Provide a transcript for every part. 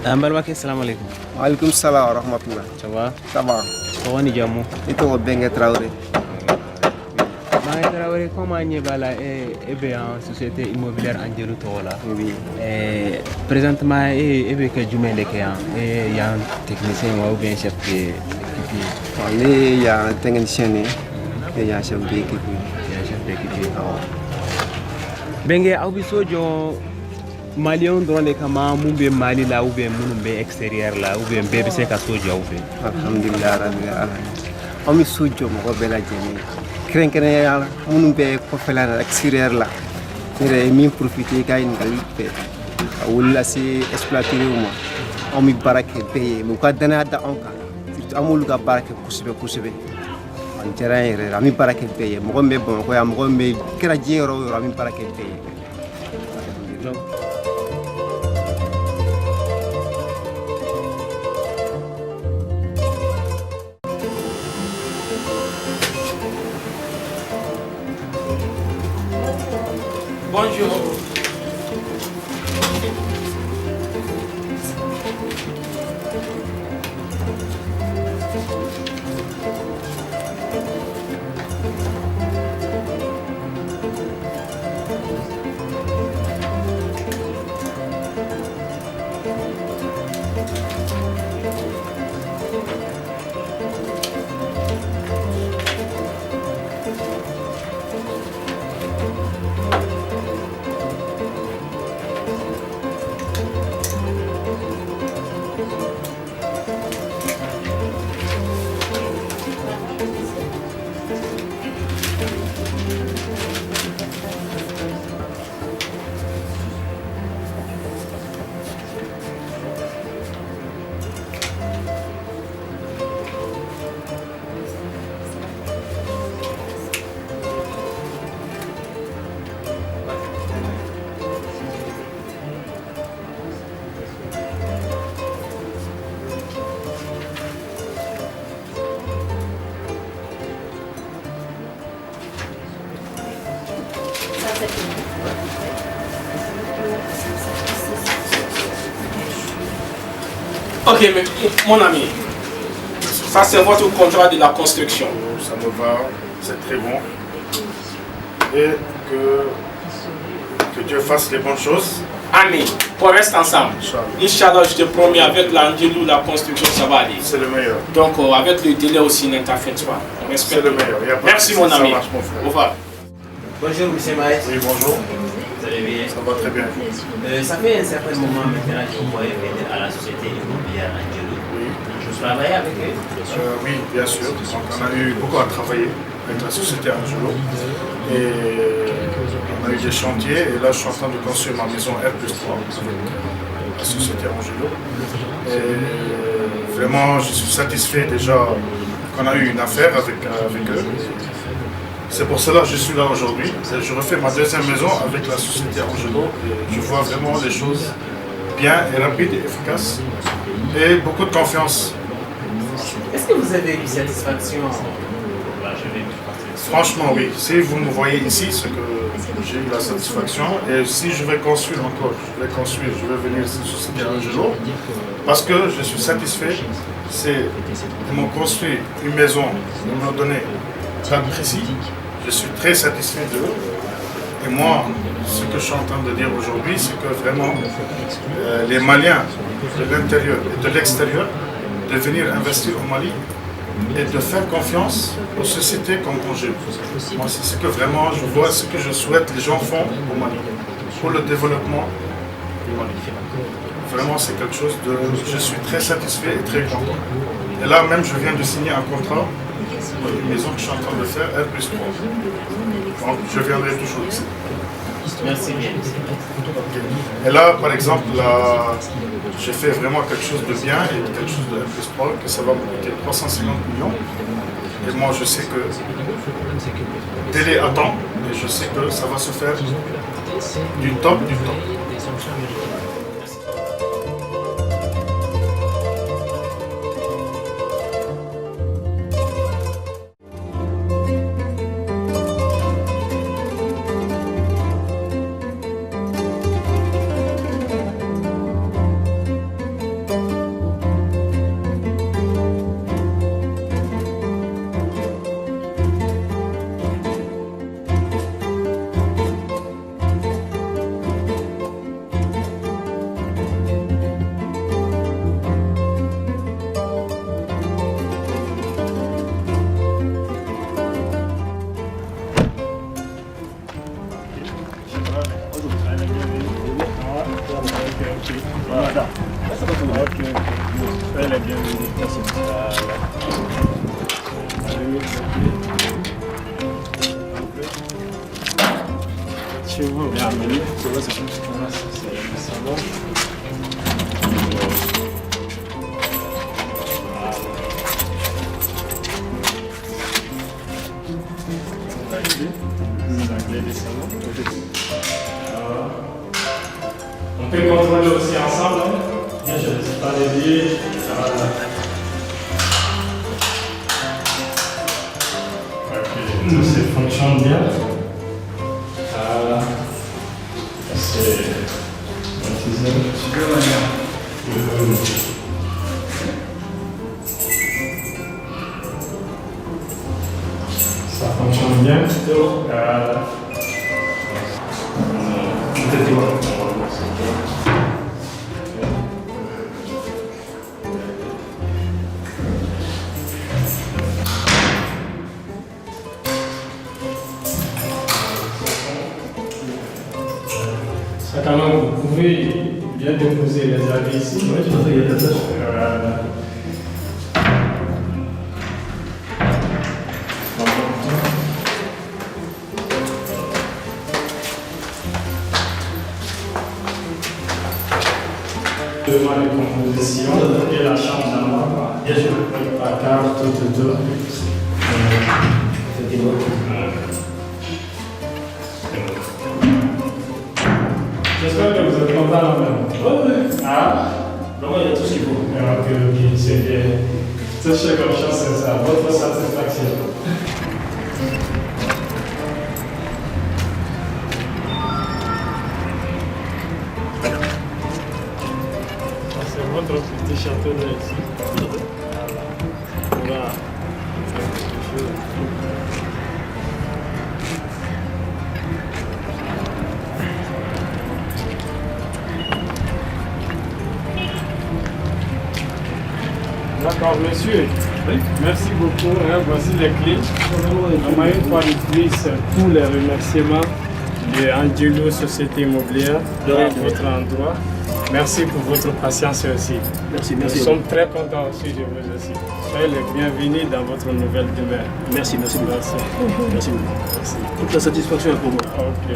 Mbalbake, salam alaikum. Alaikum salam wa rahmatullah. Ça va? Ça va. Comment est Jamou? Et toi, Bengue Traoré? Bengue Traoré, comment est en société immobilière Angelo Tola? Oui. Présentement, est que Jumé Lekéan, il y a un technicien ou bien chef d'équipe. Il y a un technicien et il y a un chef d'équipe. Il y a un chef d'équipe. Bengue, Abisojo. Malion dron de kama mumbe Mali la ou bien mumbe extérieur la ou bien bébé c'est ka soja ou bien alhamdulillah rabbil alamin ami sojo mo ko bela jeni kren kren yala mumbe ko felana extérieur la dire mi profiter kay ngalipe wala si exploiter mo ami barake paye mo ka dana da onka surtout amul ga barake kusube on terrain re ami barake paye mo ko be bon ko ya mo ko be kera jero ami barake paye. Bonjour. Ok, mais mon ami, ça c'est votre contrat de la construction. Ça me va, c'est très bon. Et que Dieu fasse les bonnes choses. Amen. On reste ensemble. Inch'Allah, je te promets, avec l'Angelou, la construction, ça va aller. C'est le meilleur. Donc, avec le délai aussi, ne t'inquiète pas. C'est le meilleur. Merci, mon ami. Marche, mon frère. Au revoir. Bonjour, monsieur Maïs. Oui, bonjour. Vous allez bien? Ça va très bien. Ça fait un certain moment maintenant que vous voyez venir à la société immobilière Angelo. Oui. Vous travaillez avec eux? Oui, bien sûr. Donc, on a eu beaucoup à travailler avec la société Angelo. Et on a eu des chantiers. Et là, je suis en train de construire ma maison R+3 avec la société Angelo. Et vraiment, je suis satisfait déjà qu'on a eu une affaire avec eux. C'est pour cela que je suis là aujourd'hui. Je refais ma deuxième maison avec la société Angelo. Et je vois vraiment les choses bien et rapides et efficaces. Et beaucoup de confiance. Est-ce que vous avez eu satisfaction? Franchement, oui. Si vous me voyez ici, c'est que j'ai eu la satisfaction. Et si je vais construire encore, je vais venir ici sur société Angelo. Parce que je suis satisfait. Ils m'ont construit une maison, ils m'ont donné un précis. Je suis très satisfait d'eux. Et moi, ce que je suis en train de dire aujourd'hui, c'est que vraiment, les Maliens de l'intérieur et de l'extérieur, de venir investir au Mali et de faire confiance aux sociétés comme Angelo. Moi, c'est ce que vraiment je vois, ce que je souhaite les gens font au Mali, pour le développement du Mali. Vraiment, c'est quelque chose de... Je suis très satisfait et très content. Et là même, je viens de signer un contrat pour une maison que je suis en train de faire, R+3. Donc, je viendrai toujours ici. Merci bien. Et là, par exemple, j'ai fait vraiment quelque chose de bien et quelque chose de R+3, que ça va me coûter 350 millions. Et moi, je sais que télé attend, et je sais que ça va se faire du top du top. Soyez les bienvenus. Merci. Chez vous, bienvenue. C'est le salon. On peut contrôler aussi ensemble. Bien, je ne sais pas les lier. Ok, tout ça fonctionne bien. C'est ça fonctionne bien. Ça, quand même, vous pouvez bien déposer les habits ici. Oui, je pense qu'il y a des tâches. Les compositions et la chambre d'en bien sûr, la carte de deux. J'espère que vous êtes content même. Oui. Ah, vraiment, il y a tout ce qu'il faut. Ok, c'est bien. Cette chère confiance, c'est ça, votre satisfaction. C'est votre petit château là ici. Voilà. D'accord, monsieur. Oui. Merci beaucoup. Voici les clés. Une fois de plus, tous les remerciements de Angelo Société Immobilière de votre endroit. Merci pour votre patience aussi. Merci. Nous sommes très contents aussi de vous aussi. Soyez les bienvenus dans votre nouvelle demeure. Merci. Toute la satisfaction est pour moi. Ok.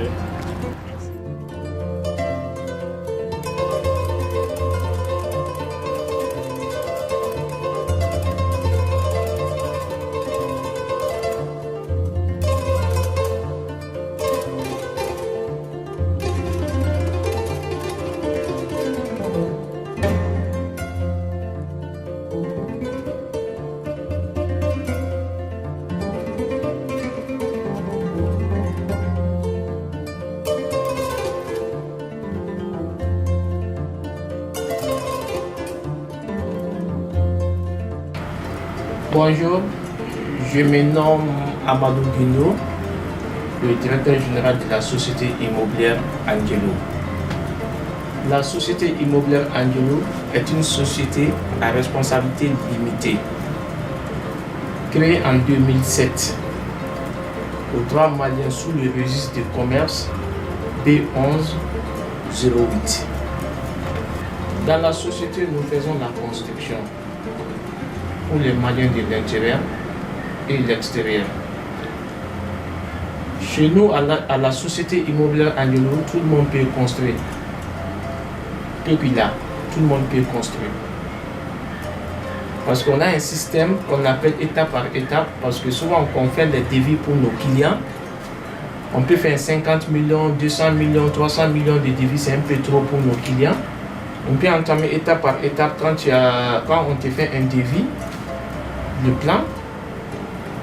Bonjour, je me nomme Amadou Guigno, le directeur général de la société immobilière Angelo. La société immobilière Angelo est une société à responsabilité limitée, créée en 2007 au droit malien sous le registre de commerce B1108. Dans la société, nous faisons la construction pour les Maliens de l'intérieur et l'extérieur. Chez nous, à la société immobilière Angelo, tout le monde peut construire. Depuis là, tout le monde peut construire. Parce qu'on a un système qu'on appelle étape par étape, parce que souvent quand on fait les devis pour nos clients, on peut faire 50 millions, 200 millions, 300 millions de devis, c'est un peu trop pour nos clients. On peut entamer étape par étape quand on te fait un devis, le plan,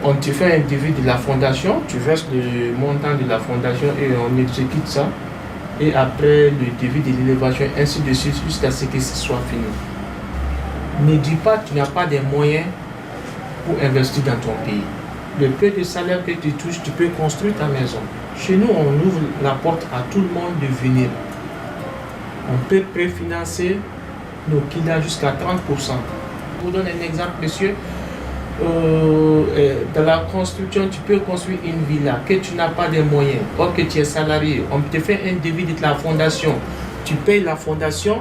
on te fait un devis de la fondation, tu verses le montant de la fondation et on exécute ça. Et après le devis de l'élévation, ainsi de suite, jusqu'à ce que ce soit fini. Ne dis pas que tu n'as pas des moyens pour investir dans ton pays. Le peu de salaire que tu touches, tu peux construire ta maison. Chez nous, on ouvre la porte à tout le monde de venir. On peut préfinancer nos clients jusqu'à 30%. Je vous donne un exemple, monsieur. Dans la construction, tu peux construire une villa que tu n'as pas de moyens, or que tu es salarié. On te fait un devis de la fondation. Tu payes la fondation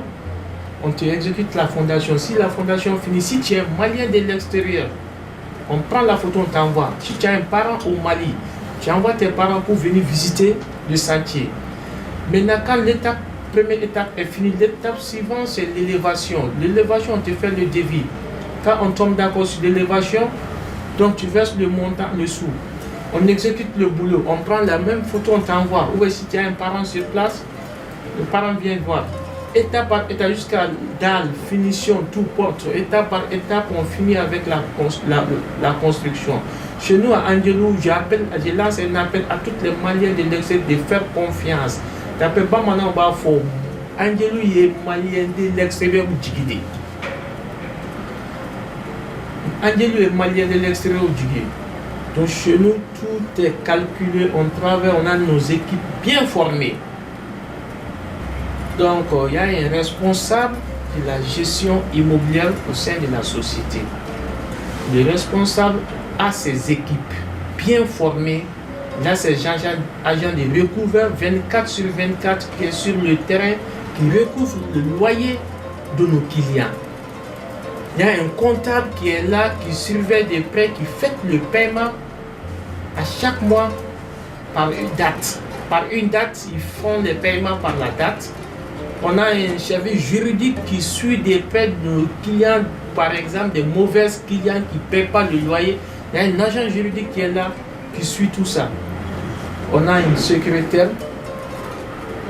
on te exécute la fondation. Si la fondation finit, si tu es malien de l'extérieur, on prend la photo, on t'envoie. Si tu as un parent au Mali, tu envoies tes parents pour venir visiter le chantier. Maintenant, quand première étape est finie, l'étape suivante, c'est l'élévation. L'élévation, on te fait le devis. Quand on tombe d'accord sur l'élévation, donc tu verses le montant, le sou. On exécute le boulot, on prend la même photo, on t'envoie. Ou si tu as un parent sur place, le parent vient voir. Étape par étape, jusqu'à dalle, finition, tout porte. Étape par étape, on finit avec la construction. Chez nous, à Angelou, je lance un appel à toutes les Maliens de l'extérieur de faire confiance. D'après pas maintenant, on va faire. Angelou, il est Malien de l'extérieur ou Djigide. Angelou est Malien de l'extérieur ou Djigide. Donc chez nous, tout est calculé, on travaille, on a nos équipes bien formées. Donc il y a un responsable de la gestion immobilière au sein de la société. Le responsable a ses équipes bien formées. Là, c'est agent de recouvreur 24/24 qui est sur le terrain, qui recouvre le loyer de nos clients. Il y a un comptable qui est là, qui surveille des prêts, qui fait le paiement à chaque mois par une date. Par une date, ils font les paiements par la date. On a un service juridique qui suit des prêts de nos clients, par exemple des mauvais clients qui ne paient pas le loyer. Il y a un agent juridique qui est là, qui suit tout ça. On a une secrétaire,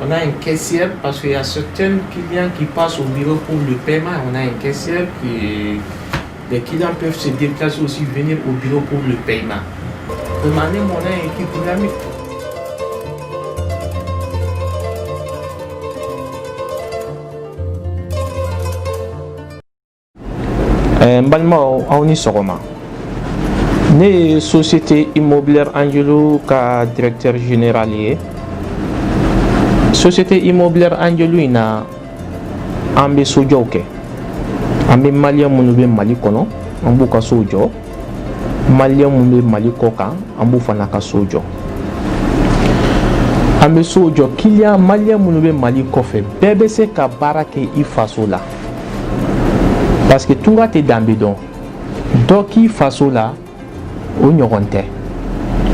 on a une caissière parce qu'il y a certains clients qui passent au bureau pour le paiement. On a une caissière qui... Les clients peuvent se déplacer aussi, venir au bureau pour le paiement. Demandez, on a une équipe dynamique. Balma Aoni Soroma. Né société immobilière Angelou ka directeur général ye. Société immobilière Angelou ina ambe sojo ke. Ambe malien munu be Mali kono, ambu ka sojo. Malien munu be Mali koka, ambu fana ka sojo. Ambe sojo client malien munu be Mali kofe, bebe se ka barake I faso la. Parce que tout est dans le bidon. Donc, il faut là, on y rentre.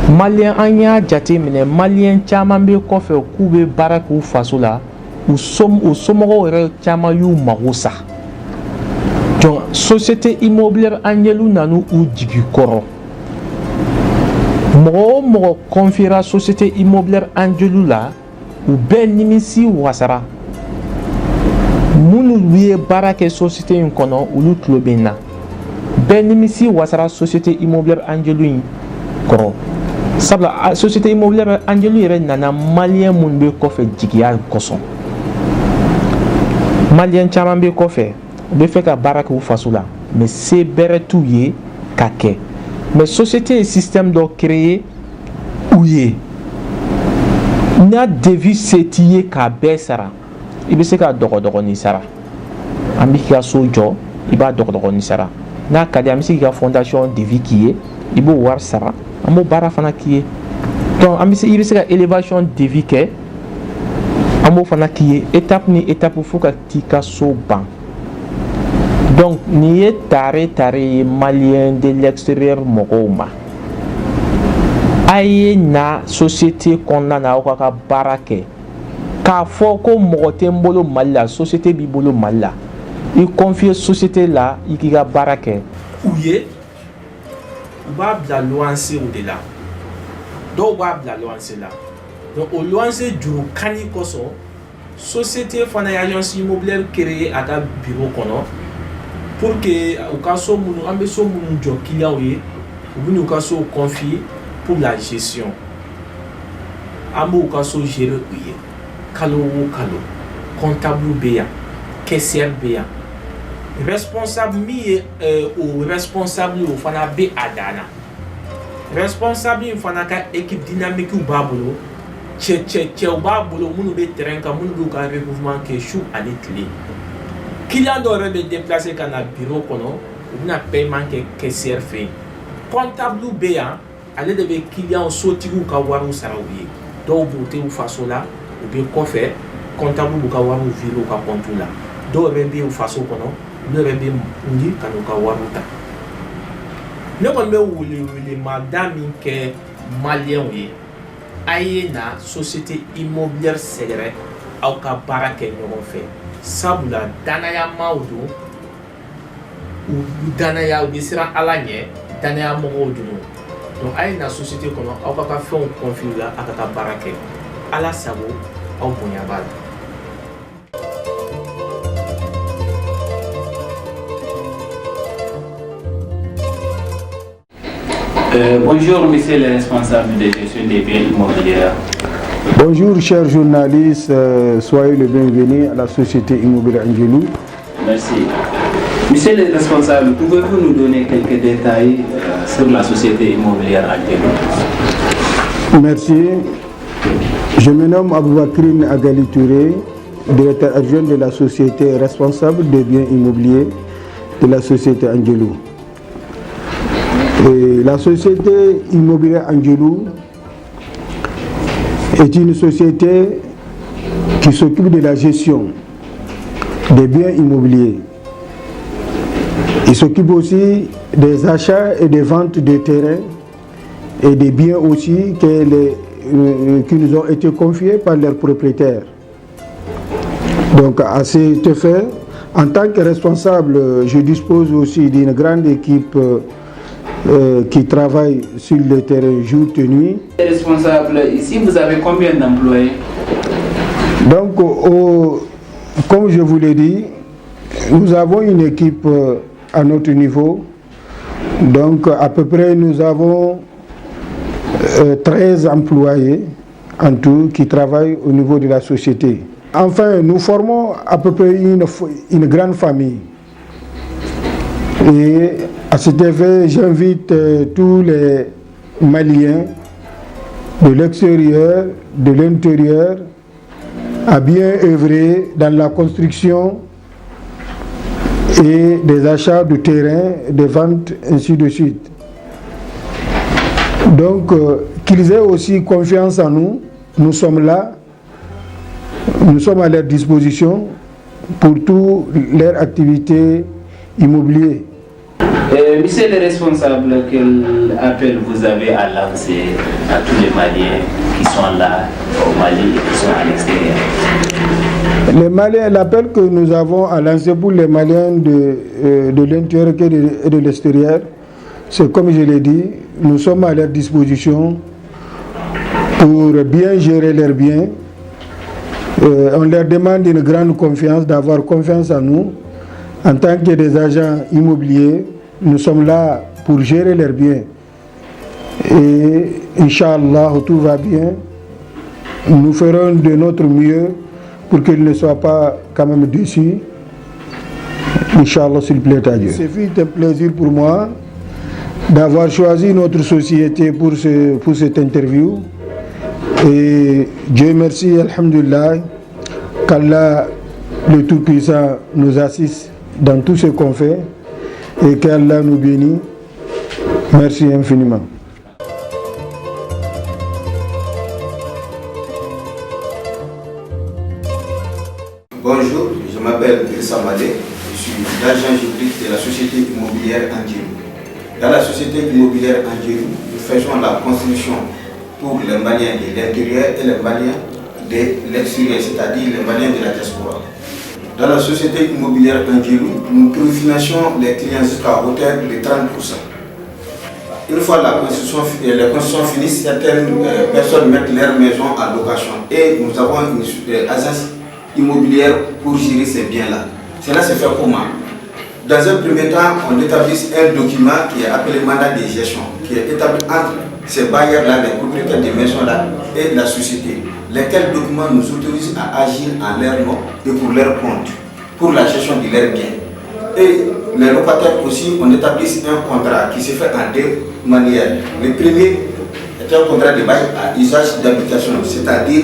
Malien anya jati mine malien chama be kofe kube barak ou faso là ou somoro re chama yu marusa. Donc, société immobilière Angelou nanou ou digi koro. Mo confiera société immobilière Angelou là ou ben nimisi wasara. Munu wiye barake société in kono ulu tlobena benimisi wasara société immobilière Angelou koro sabla société immobilière Angelou yere nana malien mun be kofe jigiya koson malien chaman be kofe be fe ka barake u fasula mais c'est bere touye kake mais société et système do créer ouye na devis setiye ka besara ibe se ka dogo ni sara ambi ka sojo iba dogo ni sara na kadi ambi ka fondation de vie qui est ibo war sara amo bara fana qui est donc ambi se ibe se ka élévation de vie ke amo fana qui est étape ni étape faut ka tika so ban donc ni est tare malien de l'extérieur mogoma aye na société qu'on a na ka barake ka fo ko mogote mbolo malla société bi bolo malla il confie société là il ki ga barake ouye ba bla loanse ou de là do ba bla loanse là donc au loanse du kani koso société fana agence immobilière créée à ta bureau kono pour que au cas so munu ambe so munu jo client ye ou nous cas so confier pour la gestion ambo au cas so gérer ouye kalo comptable béa caissière béa responsable mi ou responsable ou fana be adana responsable il fana ka équipe dynamique ou babolo che ou babolo munu be terrain ka munu be ka recouvrement que chou anikli client doit be déplacer kana bureau kono ou na paiement que caissière fait comptable béa aller de client sorti ou ka waru sarawiye do boté ou façon là ou bien quoi faire comptable ou ka waru viro ka compte là dɔw yɛrɛ bɛ yen faso kɔnɔ dɔw yɛrɛ bɛ ndi ka n'u ka wariw ta ne kɔni bɛ welewelemada min kɛ maliyɛnw ye a ye na société immobilière sɛgɛrɛ aw ka baara kɛ ɲɔgɔn fɛ sabula danayamaw don u danaya u bɛ siran ala ɲɛ danayamɔgɔw don donc a ye na société kɔnɔ aw ka ka fɛnw confier la a ka taa baara kɛ ala sago aw bonya b'a la. Bonjour, monsieur le responsable de gestion des biens immobiliers. Bonjour, chers journalistes, soyez le bienvenu à la société immobilière Angelou. Merci. Monsieur le responsable, pouvez-vous nous donner quelques détails sur la société immobilière Angelou? Merci. Je me nomme Aboubakrine Agali Touré, directeur adjoint de la société responsable des biens immobiliers de la société Angelou. Et la société immobilière Angelou est une société qui s'occupe de la gestion des biens immobiliers. Il s'occupe aussi des achats et des ventes de terrains et des biens aussi qui nous ont été confiés par leurs propriétaires. Donc à cet effet, en tant que responsable, je dispose aussi d'une grande équipe qui travaille sur le terrain jour et nuit. Responsable, ici vous avez combien d'employés? Donc, comme je vous l'ai dit, nous avons une équipe à notre niveau. Donc, à peu près, nous avons 13 employés en tout qui travaillent au niveau de la société. Enfin, nous formons à peu près une grande famille. Et à cet effet, j'invite tous les Maliens de l'extérieur, de l'intérieur, à bien œuvrer dans la construction et des achats de terrain, des ventes, ainsi de suite. Donc, qu'ils aient aussi confiance en nous, nous sommes là, nous sommes à leur disposition pour toutes leurs activités immobilières. Monsieur le responsable, quel appel vous avez à lancer à tous les Maliens qui sont là au Mali et qui sont à l'extérieur? Les Maliens, l'appel que nous avons à lancer pour les Maliens de l'intérieur et de l'extérieur, c'est comme je l'ai dit, nous sommes à leur disposition pour bien gérer leurs biens. On leur demande une grande confiance, d'avoir confiance en nous. En tant que des agents immobiliers, nous sommes là pour gérer leurs biens. Et Inch'Allah, tout va bien. Nous ferons de notre mieux pour qu'ils ne soient pas quand même déçus. Inch'Allah, s'il plaît à Dieu. C'est un plaisir pour moi d'avoir choisi notre société pour cette interview. Et Dieu merci, alhamdulillah, qu'Allah le Tout-Puissant nous assiste dans tout ce qu'on fait et qu'Allah nous bénisse. Merci infiniment. Bonjour, je m'appelle Elsa Malé, je suis l'agent juridique de la société immobilière Angelou. Dans la société immobilière Angelou, nous faisons la construction pour les Maliens de l'intérieur et les Maliens de l'extérieur, c'est-à-dire les Maliens de la diaspora. Dans la société immobilière Angelou, nous préfinançons les clients jusqu'à hauteur de 30%. Une fois les constructions finissent, certaines personnes mettent leur maison en location et nous avons une agence immobilière pour gérer ces biens-là. Cela se fait comment? Dans un premier temps, on établit un document qui est appelé mandat de gestion, qui est établi entre ces bailleurs-là, les propriétaires des maisons-là et la société, lesquels documents nous autorisent à agir en leur nom et pour leur compte, pour la gestion de leurs biens. Et les locataires aussi, on établit un contrat qui se fait en deux manières. Le premier est un contrat de bail à usage d'habitation, c'est-à-dire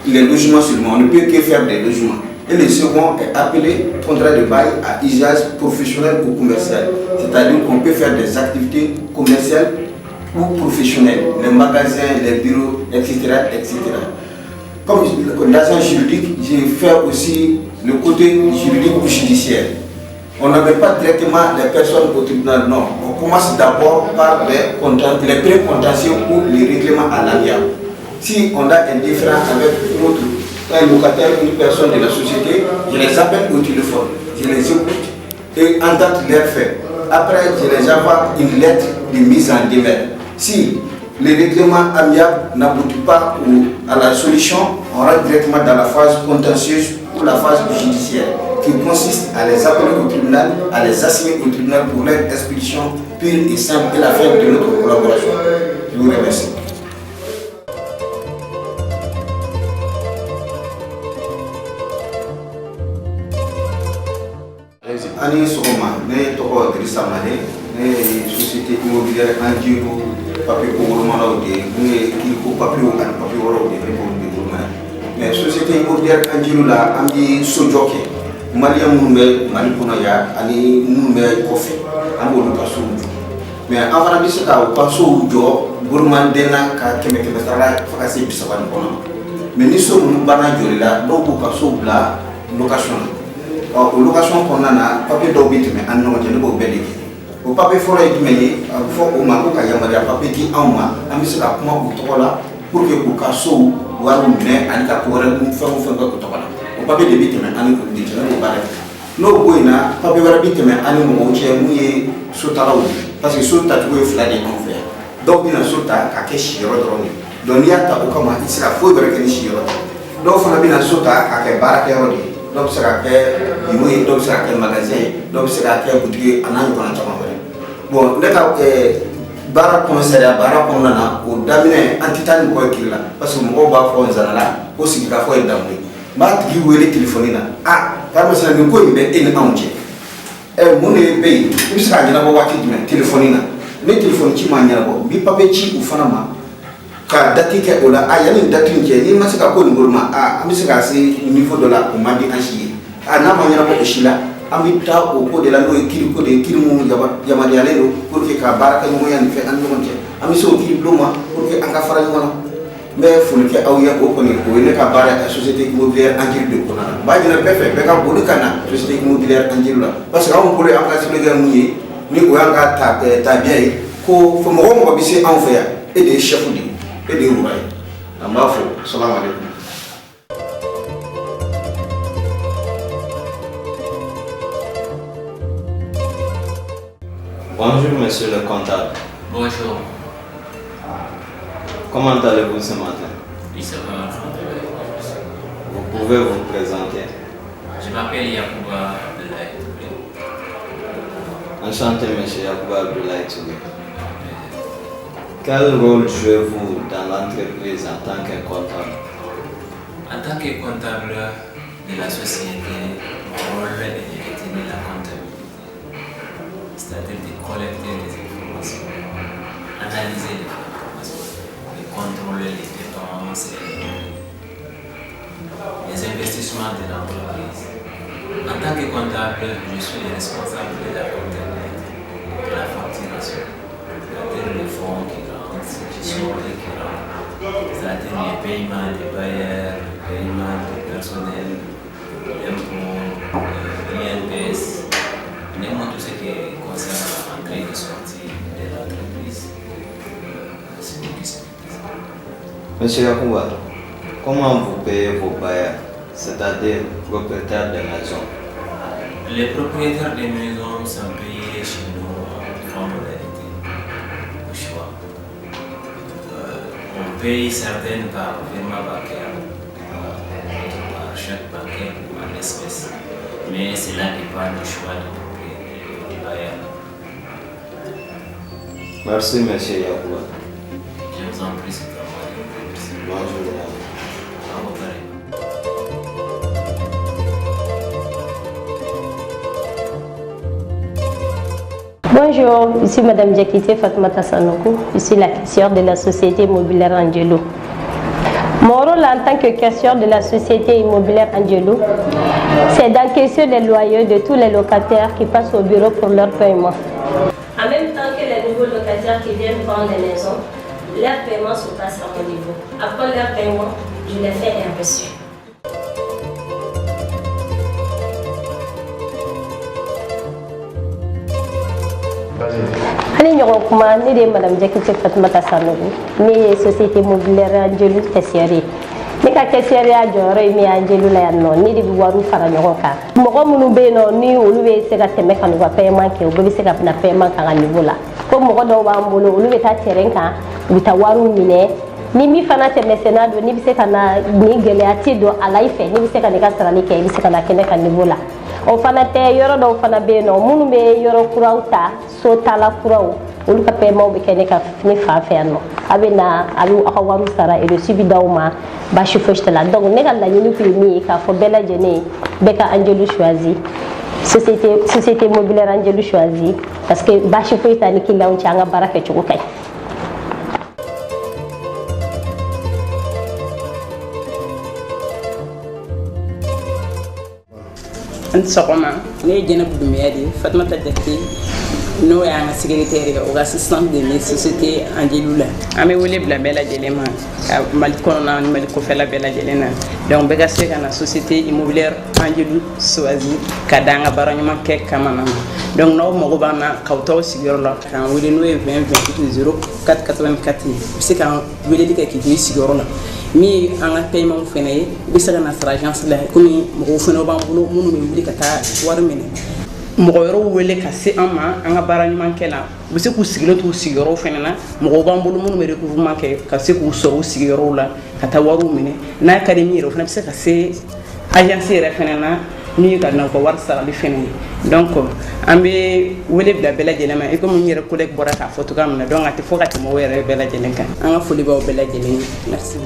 les logements seulement, on ne peut que faire des logements. Et le second est appelé contrat de bail à usage professionnel ou commercial, c'est-à-dire qu'on peut faire des activités commerciales ou professionnelles, les magasins, les bureaux, etc. etc. Comme l'agent juridique, j'ai fait aussi le côté juridique ou judiciaire. On n'avait pas directement les personnes au tribunal, non. On commence d'abord par les pré-contentieux ou les règlements à l'amiable. Si on a un différend avec un locataire, une personne de la société, je les appelle au téléphone, je les écoute et en date leur fait. Après, je les envoie une lettre de mise en demeure. Si le règlement amiable n'aboutit pas à la solution, on rentre directement dans la phase contentieuse ou la phase judiciaire, qui consiste à les appeler au tribunal, à les assigner au tribunal pour leur expulsion pure et simple et la fin de notre collaboration. Je vous remercie. Ani Sogoma, ne toko Idrissa Mane, ne société immobilière Anjiro, papier pour Romano de, ne Kiliko papier ou papier woro de Romano. Mais société immobilière Anjiro la ambi sojoke, Malia Mumbe, Maniponaya, Ani Mumbe Kofi, Ambo Lukasu. Mais avant de ce cas, au passo jo, Burman Dena, Kemekebetara, Fakasi Bisaban Bono. Mais nous sommes Bana Jorila, donc au passo bla, location. O location kɔnɔna na papier dɔw bɛ tɛmɛ an ni ɲɔgɔn cɛ ne b'o bɛɛ de kɛ o papier fɔlɔ ye jumɛn ye a bɛ fɔ o ma ko ka yamaruya papier di anw ma an bɛ se ka kuma u tɔgɔ la pour que k'u ka sow wariw minɛ ani ka ko wɛrɛ ni fɛn o fɛn kɛ u tɔgɔ la o papier de bɛ tɛmɛ an ni olu de cɛ ne b'o baara kɛ n'o bɔ yen na papier wɛrɛ bɛ tɛmɛ an ni mɔgɔw cɛ mun ye sotalaw ye parce que so tacogo ye fila de ye anw fɛ yan dɔw bɛ na so ta k'a kɛ siyɔrɔ dɔrɔn de donc n'i y'a ta o kama i tɛ se ka foyi wɛrɛ kɛ ni siyɔrɔ tɛ dɔw fana bɛ na so ta k'a kɛ baarakɛyɔrɔ de ye. Dɔw bɛ se ka kɛ bureau ye, dɔw bɛ se ka kɛ magasin ye, dɔw bɛ se ka kɛ boutique ye a n'a ɲɔgɔnna caman wɛrɛ. Bon ne ka baara kɔnɔ sariya baara kɔnɔna na o daminɛ an tɛ taa ni mɔgɔ ye kiri la parce que mɔgɔw b'a fɔ nzala ko sigikafɔ ye damu ye. N b'a tigi wele téléphone na k'a masina nin ko in bɛ e ni anw cɛ. Mun de bɛ yen i bɛ se k'a ɲɛnabɔ waati jumɛn téléphone na ni téléphone ci m'a ɲɛnabɔ n bɛ papier ci u fana ma. Ka date kɛ o la yanni date in cɛ n'i ma se ka ko nin bolo ma an bɛ se ka se niveau dɔ la o man di an si ye n'a ma ɲɛnabɔ o si la an bɛ taa o ko de la n'o ye kiiri ko de ye kiiri minnu yamaruyalen don pour que ka baara kɛ ɲɔgɔnya nin fɛ an ni ɲɔgɔn cɛ an bɛ se o kiiri bulon ma pour que an ka fara ɲɔgɔn na n bɛ foli kɛ aw ye o kɔni o ye ne ka baara ka société immobilière Anjiri de kɔnɔna na n b'a ɲini bɛɛ fɛ bɛɛ ka boli ka na société immobilière Anjiri la parce que anw bolo y'an ka sɛbɛnkɛ mun ye ni o y'an ka tabiya ye ko mɔgɔ o mɔgɔ bɛ se anw fɛ yan e de ye chef de ye e de ye wura ye. Salam alaikum. Bonjour monsieur le comptable. Bonjour. Comment allez-vous ce matin? Oui, ça va. Vous pouvez vous présenter? Je m'appelle Yacouba Abdoulaye. Enchanté monsieur Yacouba Abdoulaye Touré. Quel rôle jouez-vous dans l'entreprise en tant que comptable? En tant que comptable de la société, mon rôle est de détenir la comptabilité, c'est-à-dire de collecter les informations, analyser les informations, de contrôler les dépenses et les investissements de l'entreprise. En tant que comptable, je suis le responsable de la comptabilité, de la facturation, c'est-à-dire les fonds qui c'est-à-dire les paiements des bailleurs, les paiements du personnel, l'impôt, l'INPS, tout ce qui concerne l'entrée et sortie de l'entreprise. C'est ce qui se passe. Monsieur Yacouba, comment vous payez vos bailleurs, c'est-à-dire propriétaires de maisons? Les propriétaires des maisons sont payés chez nous en trois modalités. Au choix. On paye certaines par virement bancaire, par chèque bancaire ou en espèces. Mais cela dépend du choix du bailleur. Merci monsieur Yacouba. Je vous en prie, c'est à moi. Bonjour. Bonjour, ici Madame Diakité Fatmata Sanokou, je suis la caissière de la société immobilière Angelo. Mon rôle en tant que caissière de la société immobilière Angelo, c'est d'encaisser les loyers de tous les locataires qui passent au bureau pour leur paiement. En même temps que les nouveaux locataires qui viennent prendre les maisons, leur paiement se passe à mon niveau. Après leur paiement, je les fais un reçu. ɲɔgɔn kuma ne de ye madame Jakite Fatumata Sanogo ne ye société mobilière Angelou caissière ne ka caissière ya jɔyɔrɔ ye min ye Angelou la yan nɔ ne de bɛ wariw fara ɲɔgɔn kan mɔgɔ minnu bɛ yen nɔ ni olu bɛ se ka tɛmɛ ka n'u ka paiement kɛ u bɛɛ bɛ se ka na paiement k'an ka niveau la ko mɔgɔ dɔw b'an bolo olu bɛ taa terrain kan u bɛ taa wariw minɛ ni min fana tɛmɛsenna don n'i bɛ se ka na ni gɛlɛya tɛ don a la i fɛ n'i bɛ se ka n'i ka sarali kɛ i bɛ se ka na kɛnɛ ka niveau la o fana tɛ yɔrɔ dɔw fana bɛ yen nɔ minnu bɛ yɔrɔ kuraw ta so tala kuraw olu ka paiement bɛ kɛ ne fan fɛ yan nɔ a bɛ na a bɛ aw ka wariw sara et le suivi d'aw ma baasi fosi tɛ la donc ne ka laɲini tun ye min ye k'a fɔ bɛɛ lajɛlen bɛɛ ka Angelou choisi société mobilière Angelou choisi parce que baasi foyi t'a ni client cɛ an ka baara kɛcogo ka ɲi. Sɔgɔma ne ye Jɛnɛbu Dunbiya de ye Fatumata Jakite n'o y'an ka secrétaire ye o ka assistante de ne société Angelou la an bɛ wele bila bɛɛ lajɛlen ma ka Mali kɔnɔna ni Mali kɔfɛla bɛɛ lajɛlen na donc bɛɛ ka se ka na société immobilière Angelou choisi ka da an ka baara ɲuman kɛ kama na donc n'aw mago b'an na k'aw t'aw sigiyɔrɔ la k'an wele n'o ye 20 28 04 84 ye i bɛ se k'an weleli kɛ k'i to i sigiyɔrɔ la min ye an ka paiement fɛnɛ ye i bɛ se ka na sara agence la komi mɔgɔw fɛnɛ b'an bolo minnu bɛ wuli ka taa wari minɛ mɔgɔ wɛrɛw wele ka se an ma an ka baara ɲuman kɛ la u bɛ se k'u sigilen to u sigiyɔrɔw fɛnɛ na mɔgɔw b'an bolo minnu bɛ recouvrement kɛ ka se k'u sɔrɔ u sigiyɔrɔw la ka taa wariw minɛ n'a ka di min yɛrɛ o fana bɛ se ka se agence yɛrɛ fɛnɛ na min ye ka na u ka wari sarali fɛnɛ ye donc an bɛ wele bila bɛɛ lajɛlen ma i komi n yɛrɛ collègue bɔra k'a fɔ cogoya min na donc a tɛ fɔ ka tɛmɛ o yɛrɛ bɛɛ lajɛlen kan an ka foli b'aw bɛɛ lajɛlen ye merci.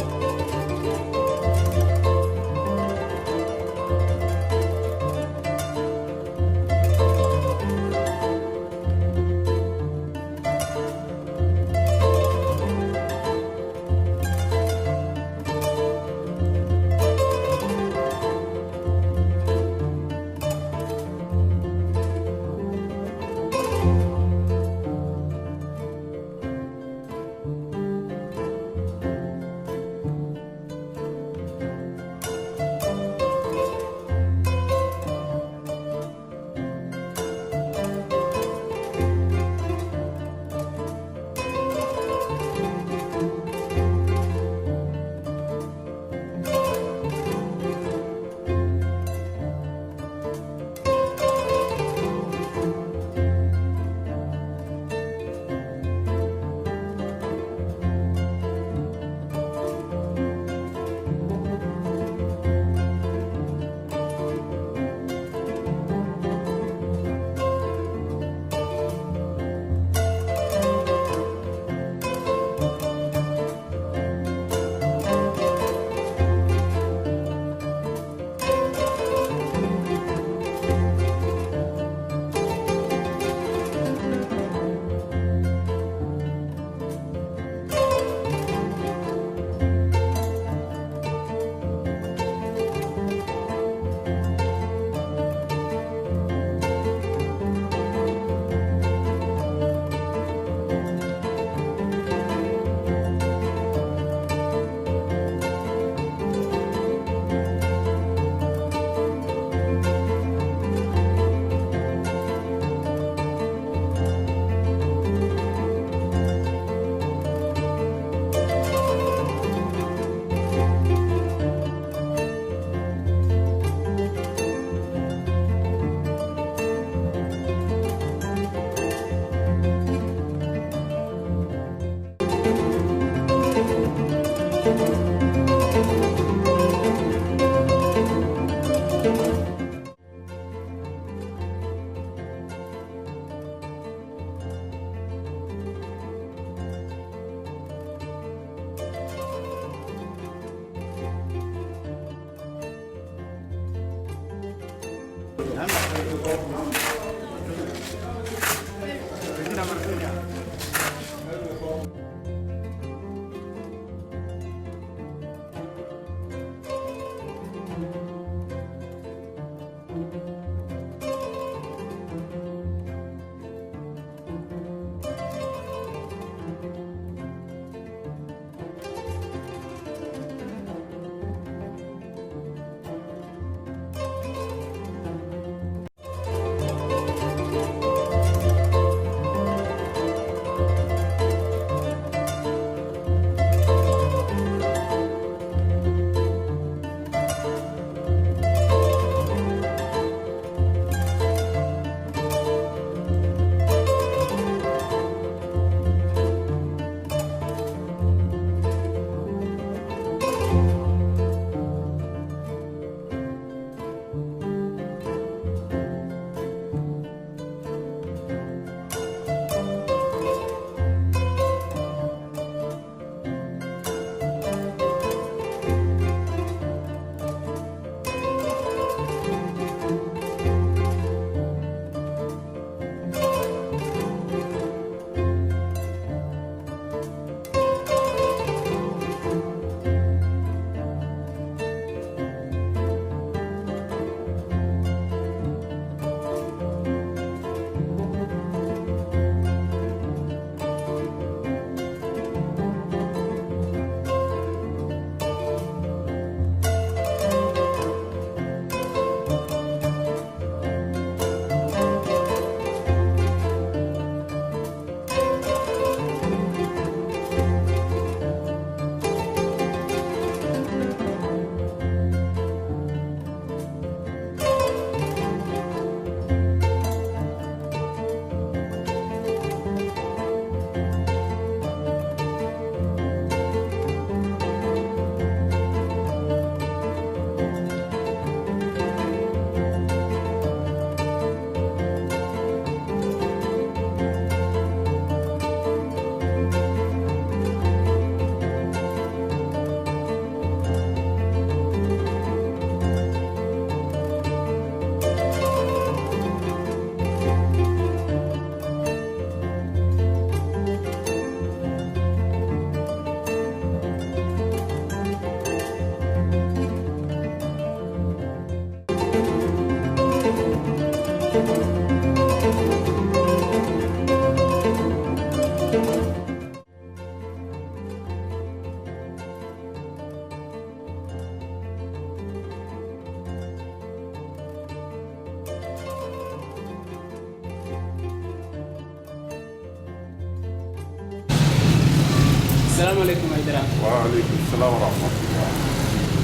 Assalamu alaikum Aïdara. Wa alaikum salam wa rahmatullah.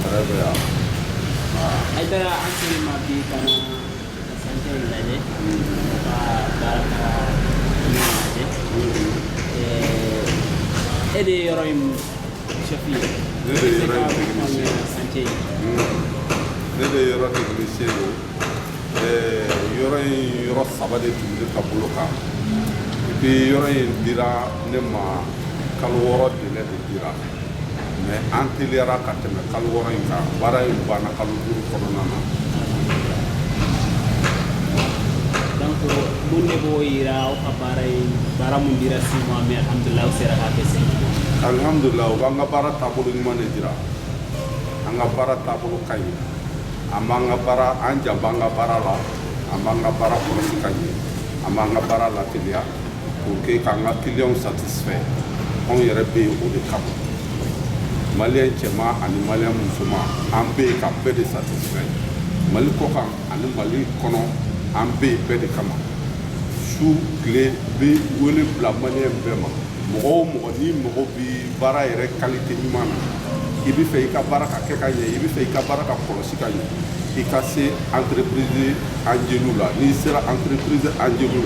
Très bien. Aïdara, absolument bien kana santé lajé. Baraka lajé. Ede yoroim shafi. Ede yoroim technicien. Santé. Ede yoroim technicien. Yoro sabade tumde kabuluka. Et puis yoro dira nema kalworo de dira. Mais antilera kateme kalworo inka bara bana kaluduru kononana. Donc bunde bo ira o bara mundira sima mais alhamdulillah sera ka besi. Alhamdulillah banga bara tabulu ngmane dira. Anga bara tabulu kayi. Amanga bara anja banga bara la. Amanga bara kolosi kayi. Amanga bara la tilia. Pour que kanga client satisfait. On y répète au de cap. Malien chema ani malien musuma ambe ka be de satisfait. Mali koka ani mali kono ambe be de kama. Sous clé be wole bla malien bema. Mo ni mo bi bara yere qualité humaine. Ibi fe ka bara ka ke ka ye, ibi fe ka bara ka kolosi ka ye. Ikase entreprise Angelou ni sera entreprise Angelou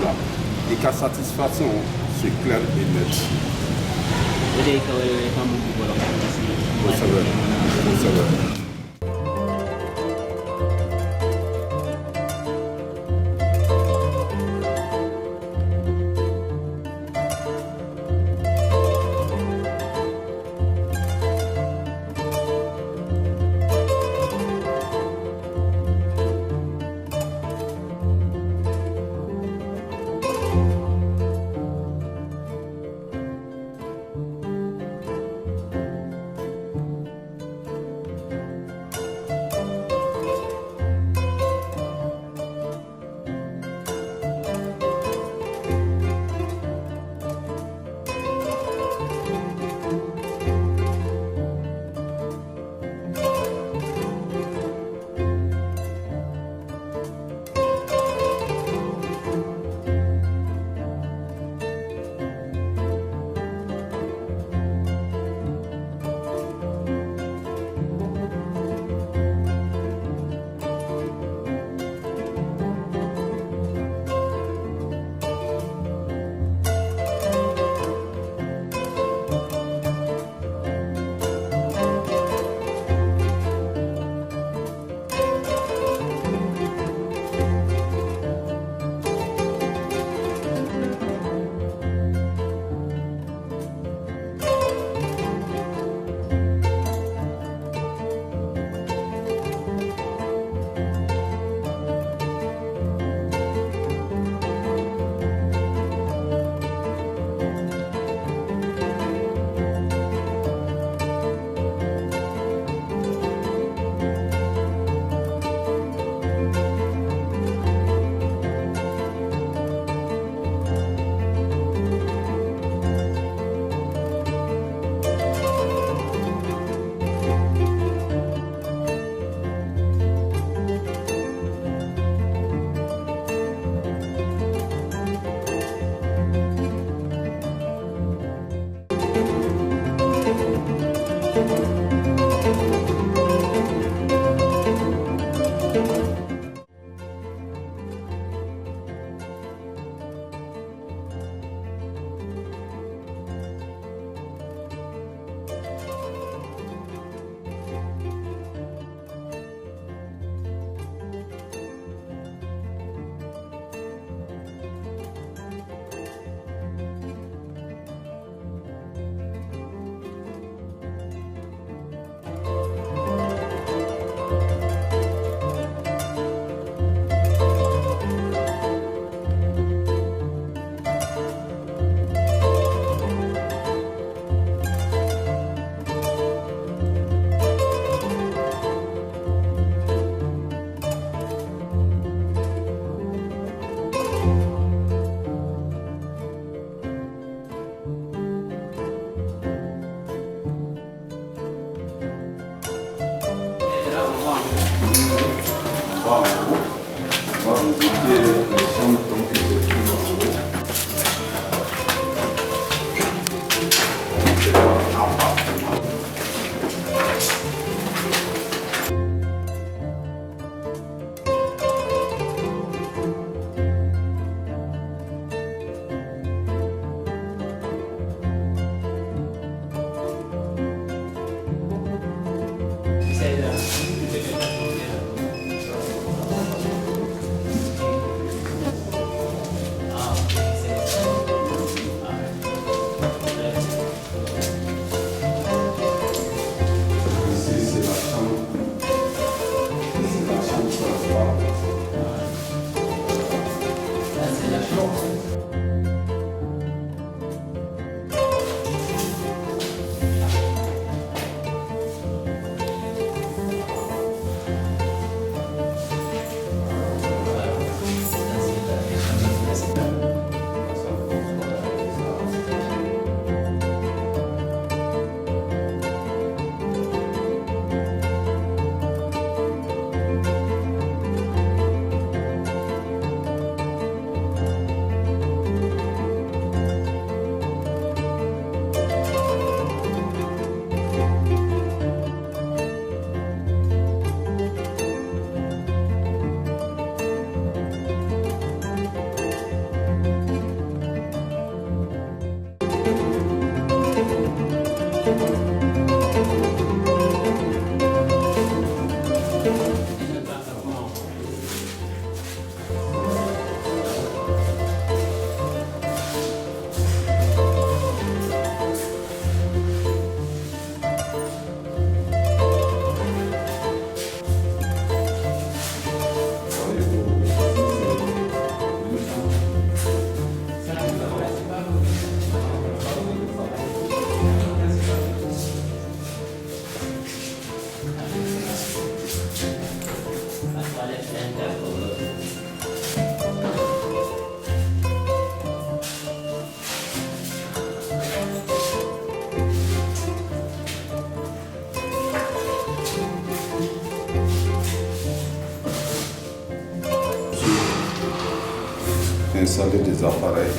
et ka satisfaction c'est clair et net. Vous savez. Installer des appareils.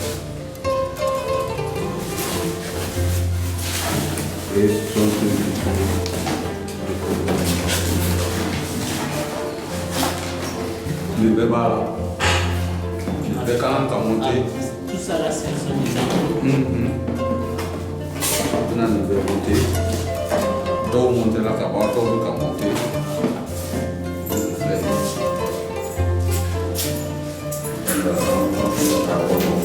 Et le bébé là, le bébé quand on monte. Tout ça là, c'est un on a le bébé monté. Donc monter là, quand on monter. Thank you.